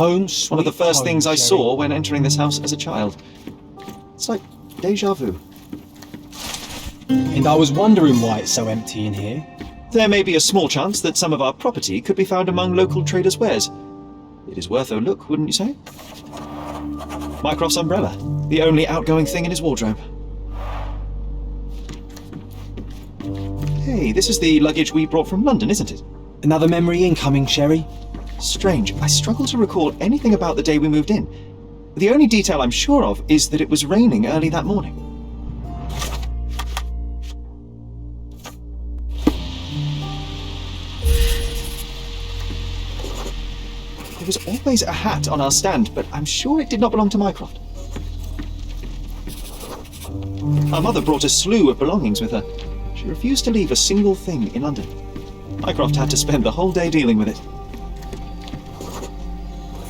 home. One of the first home, things I Sherry. saw when entering this house as a child. It's like deja vu. And I was wondering why it's so empty in here. There may be a small chance that some of our property could be found among local traders' wares. It is worth a look, wouldn't you say? Mycroft's umbrella, the only outgoing thing in his wardrobe. Hey, this is the luggage we brought from London, isn't it? Another memory incoming, Sherry. Strange, I struggle to recall anything about the day we moved in. The only detail I'm sure of is that it was raining early that morning. There was always a hat on our stand, but I'm sure it did not belong to Mycroft. Our mother brought a slew of belongings with her. She refused to leave a single thing in London. Mycroft had to spend the whole day dealing with it.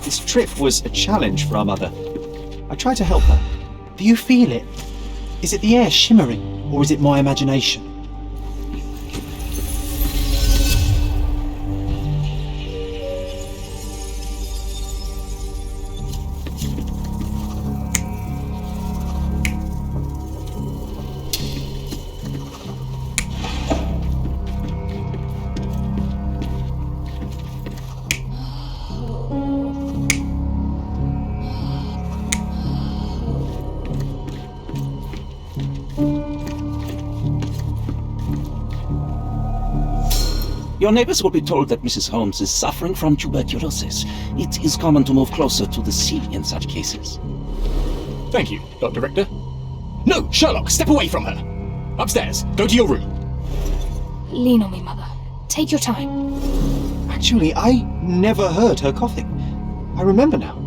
This trip was a challenge for our mother. I tried to help her. Do you feel it? Is it the air shimmering, or is it my imagination? Your neighbors will be told that Mrs. Holmes is suffering from tuberculosis. It is common to move closer to the sea in such cases. Thank you, Dr. Richter. No, Sherlock, step away from her. Upstairs, go to your room. Lean on me, Mother. Take your time. Actually, I never heard her coughing. I remember now.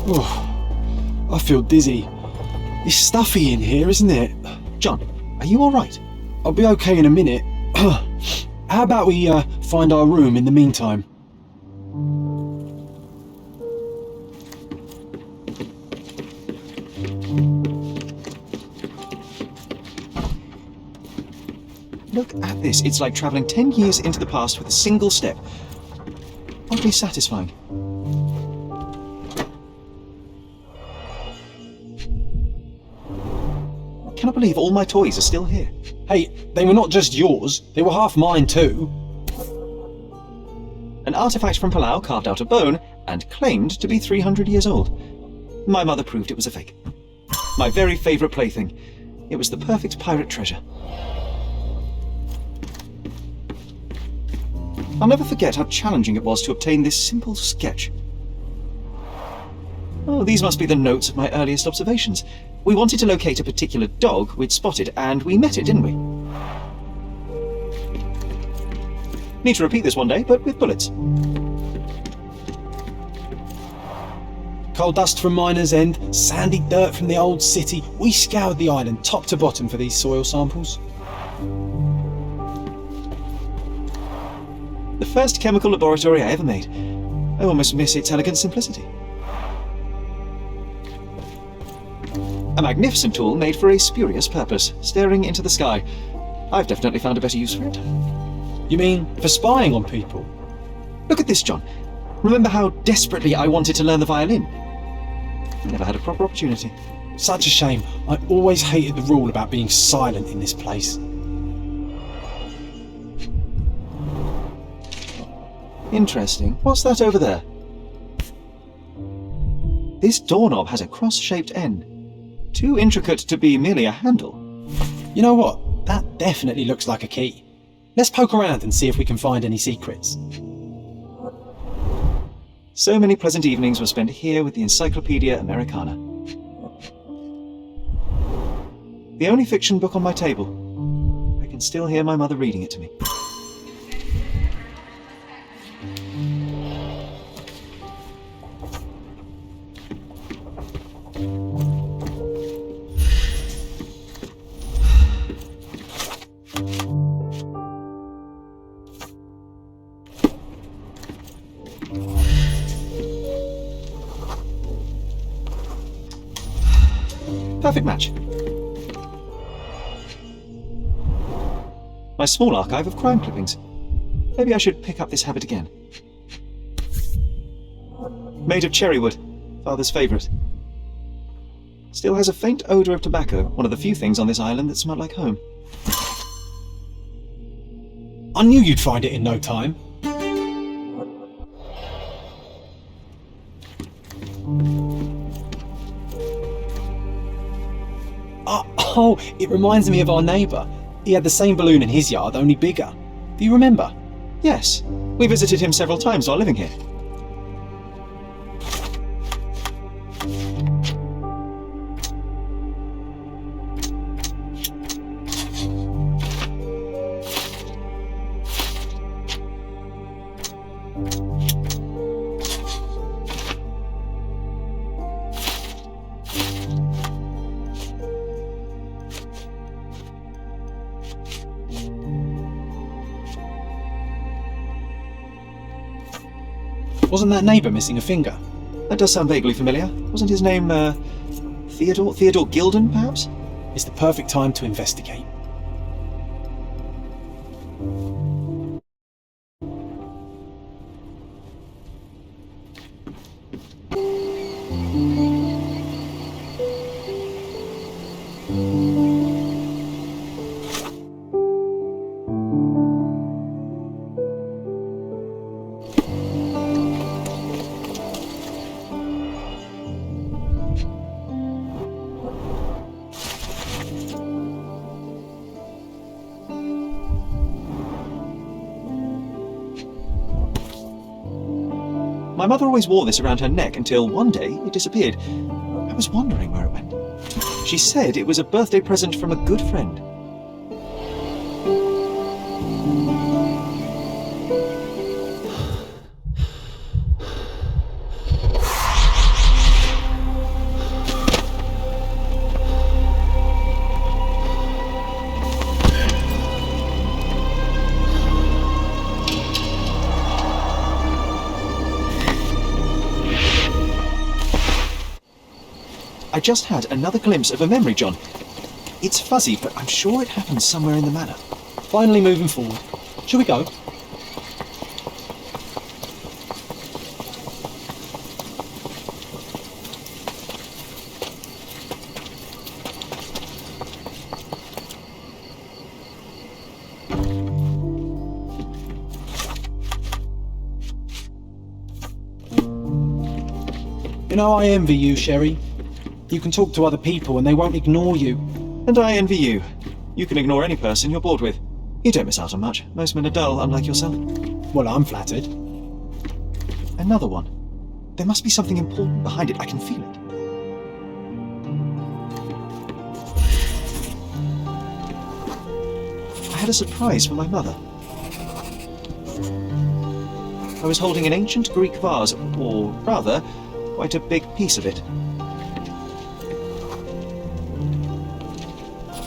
Oh, I feel dizzy. It's stuffy in here, isn't it? John, are you alright? I'll be okay in a minute. How about we find our room in the meantime? Look at this. It's like travelling 10 years into the past with a single step. Oddly satisfying. I cannot believe all my toys are still here. Hey, they were not just yours, they were half mine too. An artifact from Palau carved out of bone and claimed to be 300 years old. My mother proved it was a fake. My very favourite plaything. It was the perfect pirate treasure. I'll never forget how challenging it was to obtain this simple sketch. Oh, these must be the notes of my earliest observations. We wanted to locate a particular dog we'd spotted, and we met it, didn't we? Need to repeat this one day, but with bullets. Coal dust from Miner's End, sandy dirt from the old city. We scoured the island top to bottom for these soil samples. The first chemical laboratory I ever made. I almost miss its elegant simplicity. A magnificent tool made for a spurious purpose, staring into the sky. I've definitely found a better use for it. You mean for spying on people? Look at this, John. Remember how desperately I wanted to learn the violin? I never had a proper opportunity. Such a shame. I always hated the rule about being silent in this place. Interesting. What's that over there? This doorknob has a cross-shaped end. Too intricate to be merely a handle. You know what? That definitely looks like a key. Let's poke around and see if we can find any secrets. So many pleasant evenings were spent here with the Encyclopedia Americana. The only fiction book on my table. I can still hear my mother reading it to me. Perfect match. My small archive of crime clippings. Maybe I should pick up this habit again. Made of cherry wood, Father's favourite. Still has a faint odour of tobacco, one of the few things on this island that smell like home. I knew you'd find it in no time. Oh, it reminds me of our neighbour. He had the same balloon in his yard, only bigger. Do you remember? Yes, we visited him several times while living here. Wasn't that neighbour missing a finger? That does sound vaguely familiar. Wasn't his name, Theodore? Theodore Gilden, perhaps? It's the perfect time to investigate. My mother always wore this around her neck until one day it disappeared. I was wondering where it went. She said it was a birthday present from a good friend. I just had another glimpse of a memory, John. It's fuzzy, but I'm sure it happened somewhere in the manor. Finally moving forward. Shall we go? You know, I envy you, Sherry. You can talk to other people and they won't ignore you. And I envy you. You can ignore any person you're bored with. You don't miss out on much. Most men are dull, unlike yourself. Well, I'm flattered. Another one. There must be something important behind it. I can feel it. I had a surprise for my mother. I was holding an ancient Greek vase, or rather, quite a big piece of it.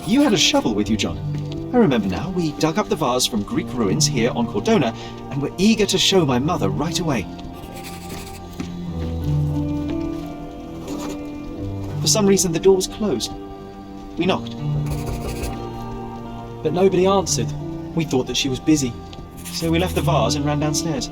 You had a shovel with you, John. I remember now. We dug up the vase from Greek ruins here on Cordona and were eager to show my mother right away. For some reason, the door was closed. We knocked. But nobody answered. We thought that she was busy. So we left the vase and ran downstairs.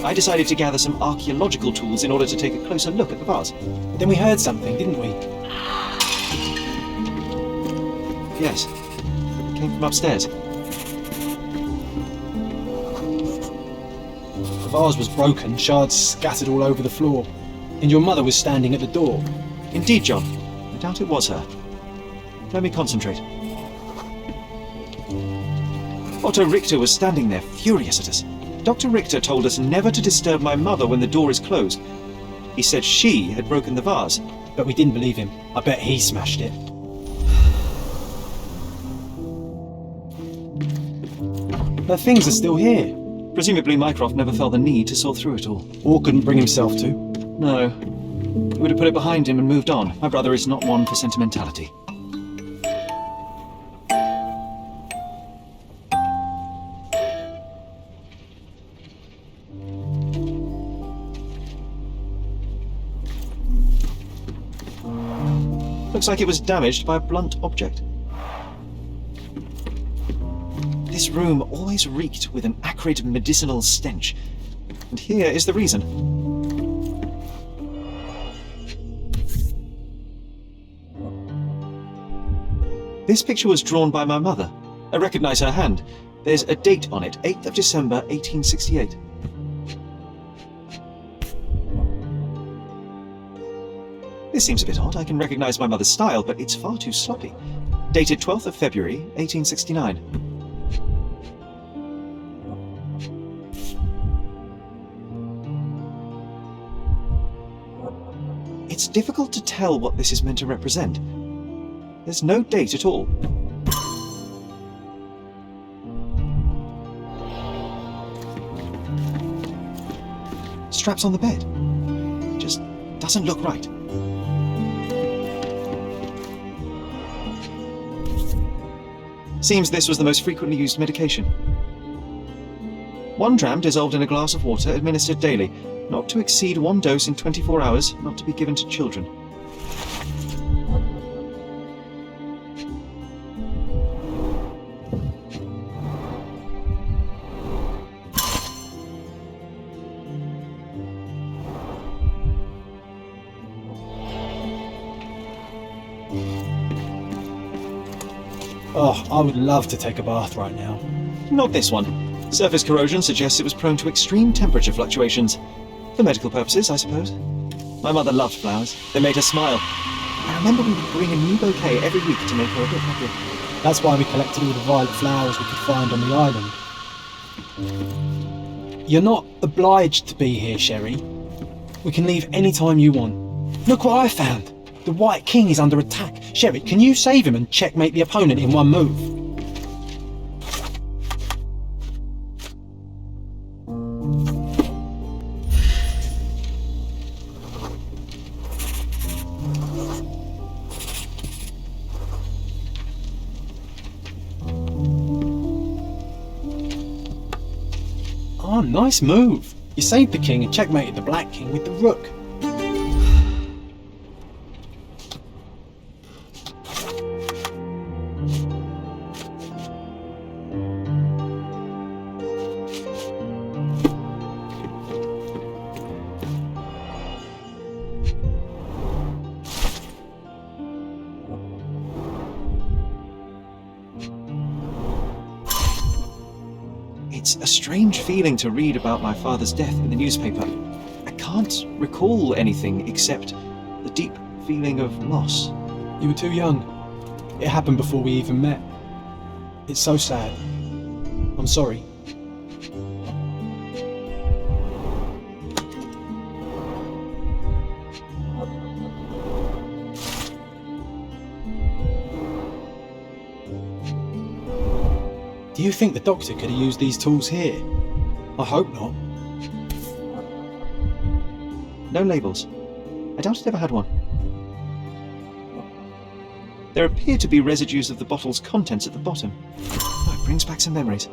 I decided to gather some archaeological tools in order to take a closer look at the vase. But then we heard something, didn't we? Yes, it came from upstairs. The vase was broken, shards scattered all over the floor. And your mother was standing at the door. Indeed, John. I doubt it was her. Let me concentrate. Otto Richter was standing there, furious at us. Dr. Richter told us never to disturb my mother when the door is closed. He said she had broken the vase. But we didn't believe him. I bet he smashed it. Her things are still here. Presumably Mycroft never felt the need to saw through it all. Or couldn't bring himself to. No. He would have put it behind him and moved on. My brother is not one for sentimentality. Looks like it was damaged by a blunt object. This room always reeked with an acrid medicinal stench, and here is the reason. This picture was drawn by my mother. I recognize her hand. There's a date on it, 8th of December, 1868. This seems a bit odd. I can recognize my mother's style, but it's far too sloppy. Dated 12th of February, 1869. It's difficult to tell what this is meant to represent. There's no date at all. Straps on the bed. Just doesn't look right. Seems this was the most frequently used medication. 1 dram dissolved in a glass of water administered daily, not to exceed 1 dose in 24 hours, not to be given to children. Oh, I would love to take a bath right now. Not this one. Surface corrosion suggests it was prone to extreme temperature fluctuations. For medical purposes, I suppose. My mother loved flowers. They made her smile. I remember we would bring a new bouquet every week to make her a bit happier. That's why we collected all the violet flowers we could find on the island. You're not obliged to be here, Sherry. We can leave any time you want. Look what I found! The White King is under attack. Sherry, can you save him and checkmate the opponent in one move? Oh, nice move. You saved the king and checkmated the Black King with the rook. It's a strange feeling to read about my father's death in the newspaper. I can't recall anything except the deep feeling of loss. You were too young. It happened before we even met. It's so sad. I'm sorry. Do you think the doctor could have used these tools here? I hope not. No labels. I doubt it ever had one. There appear to be residues of the bottle's contents at the bottom. Oh, it brings back some memories.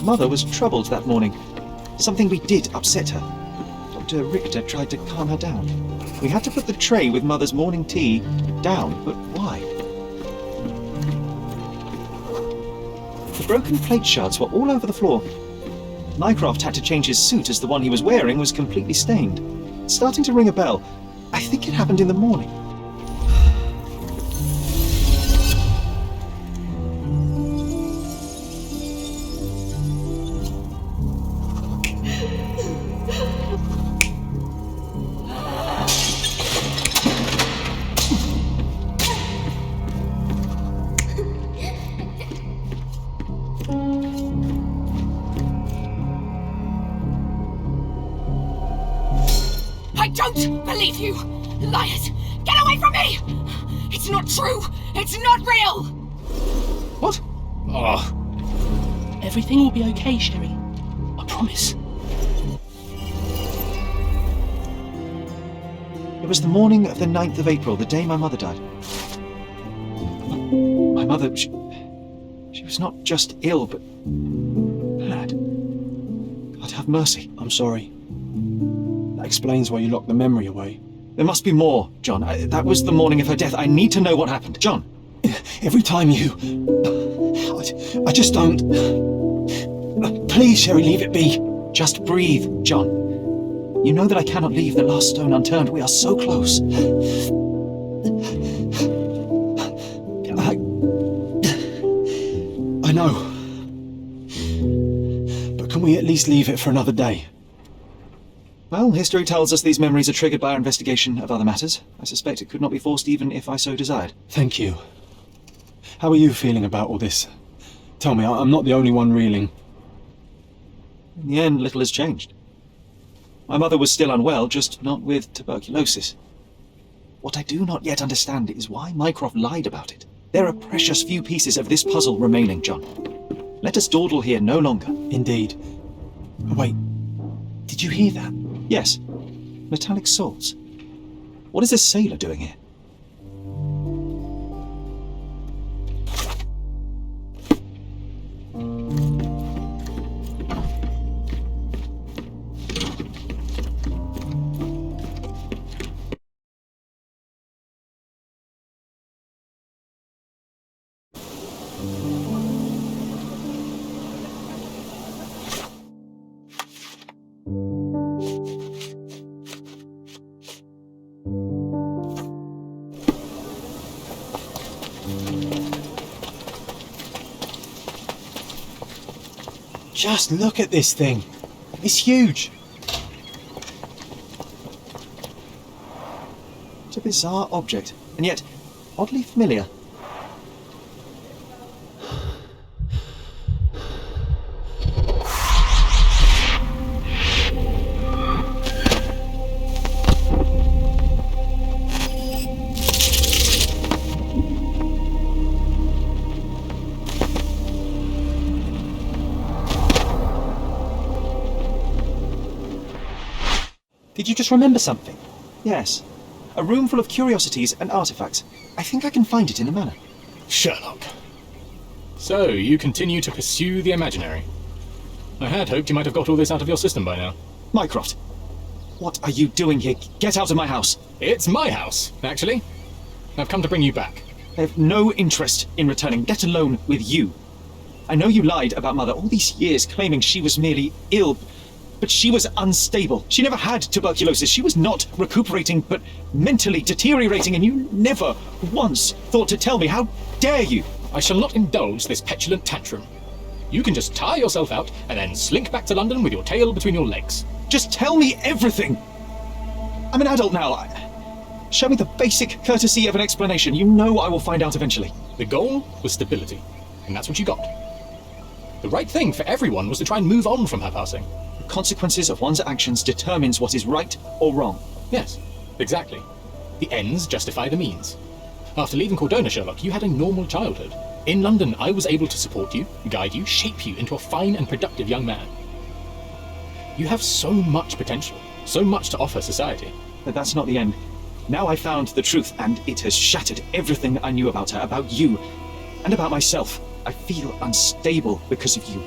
Mother was troubled that morning. Something we did upset her. Dr. Richter tried to calm her down. We had to put the tray with Mother's morning tea down, but why? The broken plate shards were all over the floor. Mycroft had to change his suit as the one he was wearing was completely stained. It's starting to ring a bell. I think it happened in the morning. don't believe you! Liars! Get away from me! It's not true! It's not real! What? Oh, Everything will be okay, Sherry. I promise. It was the morning of the 9th of April, the day my mother died. My mother, she was not just ill, but mad. God have mercy. I'm sorry. That explains why you locked the memory away. There must be more, John. That was the morning of her death. I need to know what happened. John! Every time you... I just don't... Please, Sherry, leave it be. Just breathe, John. You know that I cannot leave the last stone unturned. We are so close. I know. But can we at least leave it for another day? Well, history tells us these memories are triggered by our investigation of other matters. I suspect it could not be forced even if I so desired. Thank you. How are you feeling about all this? Tell me, I'm not the only one reeling. In the end, little has changed. My mother was still unwell, just not with tuberculosis. What I do not yet understand is why Mycroft lied about it. There are precious few pieces of this puzzle remaining, John. Let us dawdle here no longer. Indeed. Oh, wait, did you hear that? Yes, metallic swords. What is this sailor doing here? Just look at this thing. It's huge. It's a bizarre object, and yet oddly familiar. Did you just remember something? Yes, a room full of curiosities and artifacts. I think I can find it in the manor. Sherlock. So, you continue to pursue the imaginary. I had hoped you might have got all this out of your system by now. Mycroft, what are you doing here? Get out of my house. It's my house, actually. I've come to bring you back. I have no interest in returning, let alone with you. I know you lied about Mother all these years, claiming she was merely ill, but she was unstable. She never had tuberculosis. She was not recuperating, but mentally deteriorating, and you never once thought to tell me. How dare you? I shall not indulge this petulant tantrum. You can just tire yourself out and then slink back to London with your tail between your legs. Just tell me everything. I'm an adult now. Show me the basic courtesy of an explanation. You know I will find out eventually. The goal was stability, and that's what you got. The right thing for everyone was to try and move on from her passing. The consequences of one's actions determines what is right or wrong. Yes, exactly. The ends justify the means. After leaving Cordona, Sherlock, you had a normal childhood. In London, I was able to support you, guide you, shape you into a fine and productive young man. You have so much potential, so much to offer society. But that's not the end. Now I found the truth, and it has shattered everything I knew about her, about you, and about myself. I feel unstable because of you.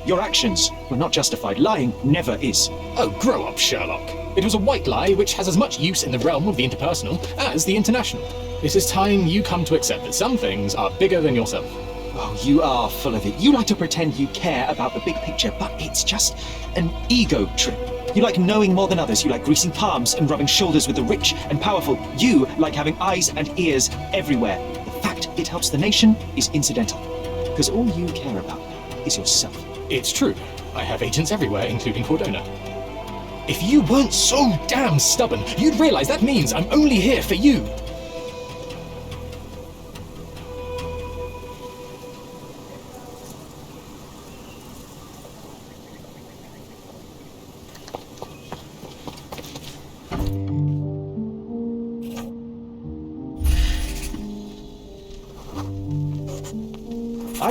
Your actions were not justified. Lying never is. Oh, grow up, Sherlock. It was a white lie which has as much use in the realm of the interpersonal as the international. It is time you come to accept that some things are bigger than yourself. Oh, you are full of it. You like to pretend you care about the big picture, but it's just an ego trip. You like knowing more than others. You like greasing palms and rubbing shoulders with the rich and powerful. You like having eyes and ears everywhere. The fact it helps the nation is incidental, because all you care about is yourself. It's true. I have agents everywhere, including Cordona. If you weren't so damn stubborn, you'd realize that means I'm only here for you.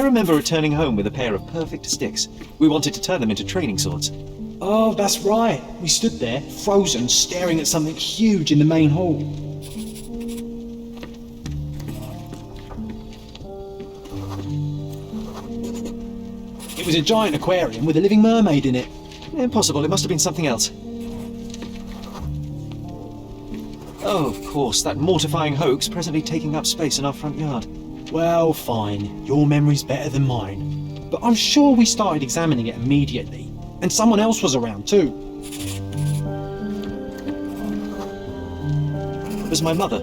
remember returning home with a pair of perfect sticks. We wanted to turn them into training swords. Oh, that's right. We stood there, frozen, staring at something huge in the main hall. It was a giant aquarium with a living mermaid in it. Impossible, it must have been something else. Oh, of course, that mortifying hoax presently taking up space in our front yard. Well, fine. Your memory's better than mine. But I'm sure we started examining it immediately. And someone else was around too. It was my mother.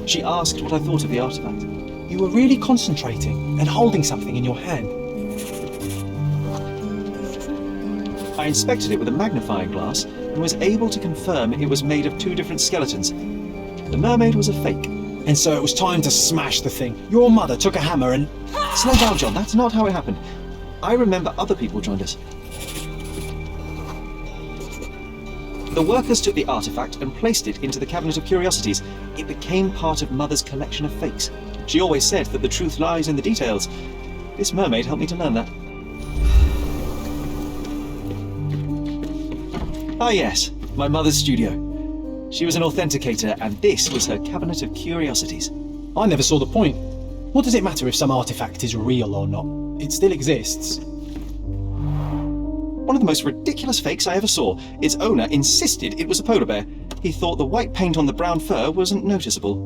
She asked what I thought of the artifact. You were really concentrating and holding something in your hand. I inspected it with a magnifying glass and was able to confirm it was made of two different skeletons. The mermaid was a fake. And so it was time to smash the thing. Your mother took a hammer and... Slow down, John, that's not how it happened. I remember other people joined us. The workers took the artifact and placed it into the cabinet of curiosities. It became part of Mother's collection of fakes. She always said that the truth lies in the details. This mermaid helped me to learn that. Ah yes, my mother's studio. She was an authenticator, and this was her cabinet of curiosities. I never saw the point. What does it matter if some artifact is real or not? It still exists. One of the most ridiculous fakes I ever saw. Its owner insisted it was a polar bear. He thought the white paint on the brown fur wasn't noticeable.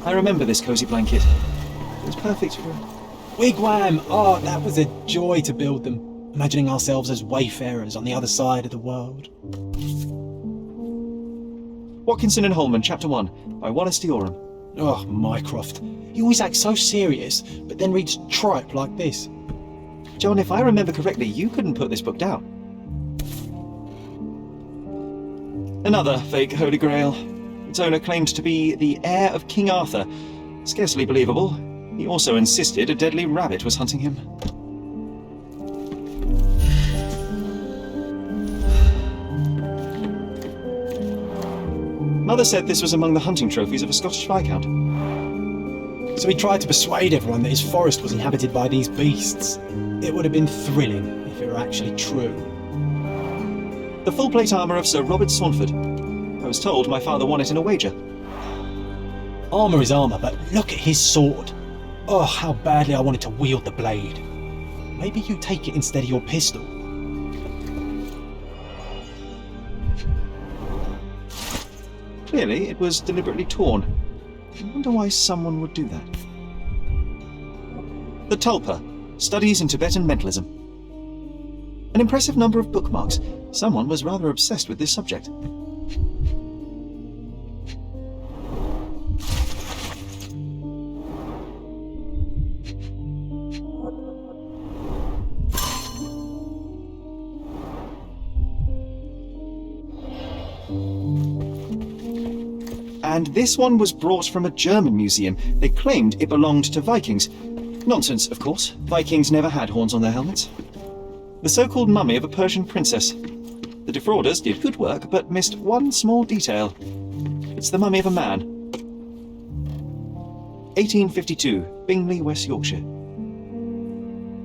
I remember this cozy blanket. It was perfect for... Wigwam! Oh, that was a joy to build them. Imagining ourselves as wayfarers on the other side of the world. Watkinson and Holman, Chapter 1, by Wallace D. Oram. Oh, Mycroft. He always acts so serious, but then reads tripe like this. John, if I remember correctly, you couldn't put this book down. Another fake Holy Grail. Its owner claimed to be the heir of King Arthur. Scarcely believable. He also insisted a deadly rabbit was hunting him. Mother said this was among the hunting trophies of a Scottish Viscount. So he tried to persuade everyone that his forest was inhabited by these beasts. It would have been thrilling if it were actually true. The full plate armour of Sir Robert Saunford. I was told my father won it in a wager. Armour is armour, but look at his sword. Oh, how badly I wanted to wield the blade. Maybe you take it instead of your pistol. Clearly, it was deliberately torn. I wonder why someone would do that. The Tulpa, Studies in Tibetan Mentalism. An impressive number of bookmarks. Someone was rather obsessed with this subject. And this one was brought from a German museum. They claimed it belonged to Vikings. Nonsense, of course. Vikings never had horns on their helmets. The so-called mummy of a Persian princess. The defrauders did good work, but missed one small detail. It's the mummy of a man. 1852, Bingley, West Yorkshire.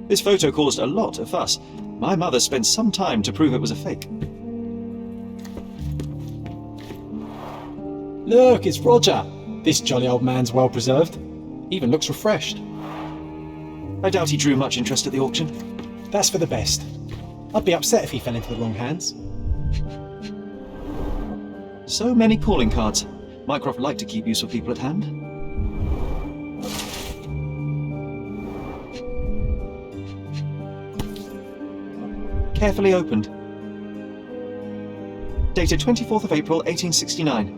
This photo caused a lot of fuss. My mother spent some time to prove it was a fake. Look, it's Roger. This jolly old man's well preserved. Even looks refreshed. I doubt he drew much interest at the auction. That's for the best. I'd be upset if he fell into the wrong hands. So many calling cards. Mycroft liked to keep useful people at hand. Carefully opened. Dated 24th of April, 1869.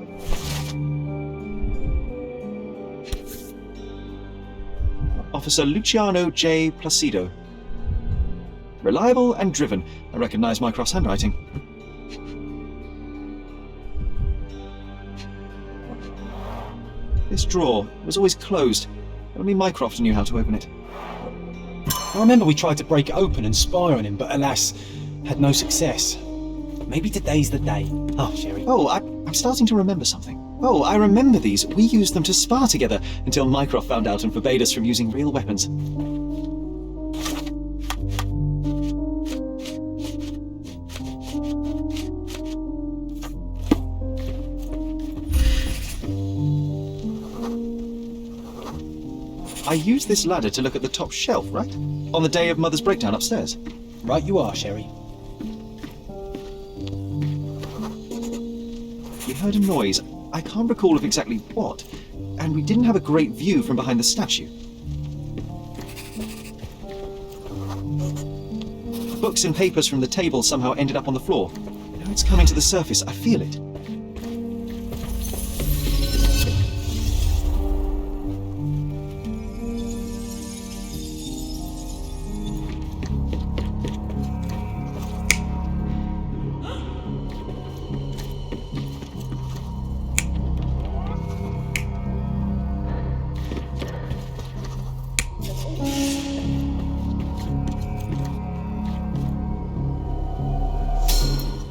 Officer Luciano J. Placido. Reliable and driven. I recognise Mycroft's handwriting. This drawer was always closed. Only Mycroft knew how to open it. I remember we tried to break it open and spy on him, but alas, had no success. Maybe today's the day. Oh, Sherry. Oh, I'm starting to remember something. Oh, I remember these. We used them to spar together until Mycroft found out and forbade us from using real weapons. I used this ladder to look at the top shelf, right? On the day of Mother's breakdown upstairs. Right you are, Sherry. We heard a noise. I can't recall of exactly what, and we didn't have a great view from behind the statue. Books and papers from the table somehow ended up on the floor. Now it's coming to the surface. I feel it.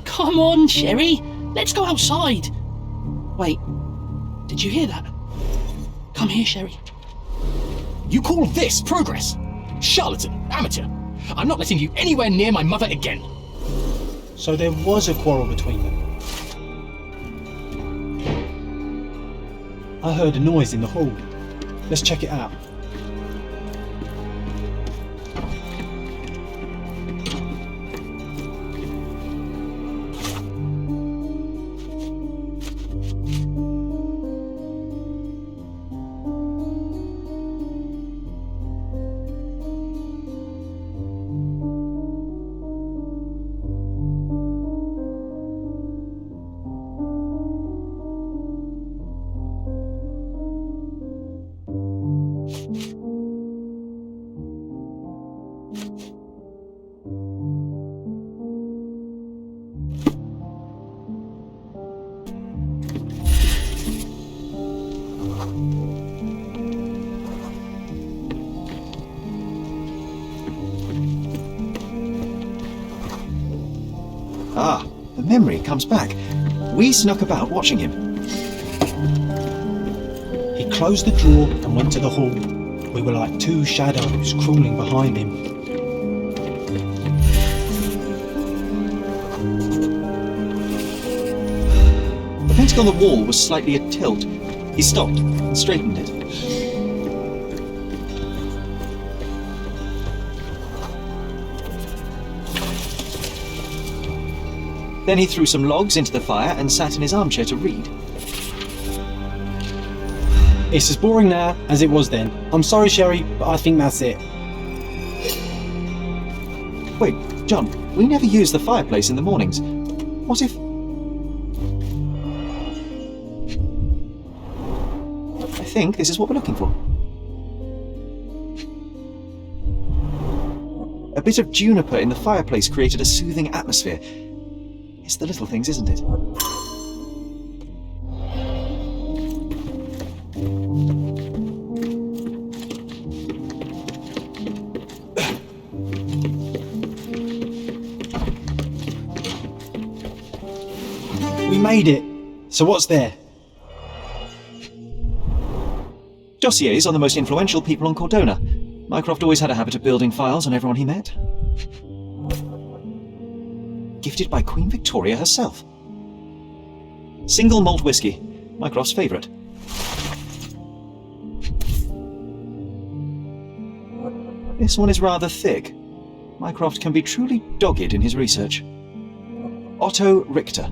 Come on, Sherry. Let's go outside. Wait, did you hear that? Come here, Sherry. You call this progress? Charlatan, amateur. I'm not letting you anywhere near my mother again. So there was a quarrel between them. I heard a noise in the hall. Let's check it out. Ah, the memory comes back. We snuck about watching him. He closed the drawer and went to the hall. We were like two shadows crawling behind him. The painting on the wall was slightly at tilt. He stopped and straightened it. Then he threw some logs into the fire and sat in his armchair to read. It's as boring now as it was then. I'm sorry, Sherry, but I think that's it. Wait, John, we never use the fireplace in the mornings. What if... I think this is what we're looking for. A bit of juniper in the fireplace created a soothing atmosphere. It's the little things, isn't it? We made it. So what's there? Dossiers on the most influential people on Cordona. Mycroft always had a habit of building files on everyone he met. Gifted by Queen Victoria herself. Single malt whiskey, Mycroft's favourite. This one is rather thick. Mycroft can be truly dogged in his research. Otto Richter.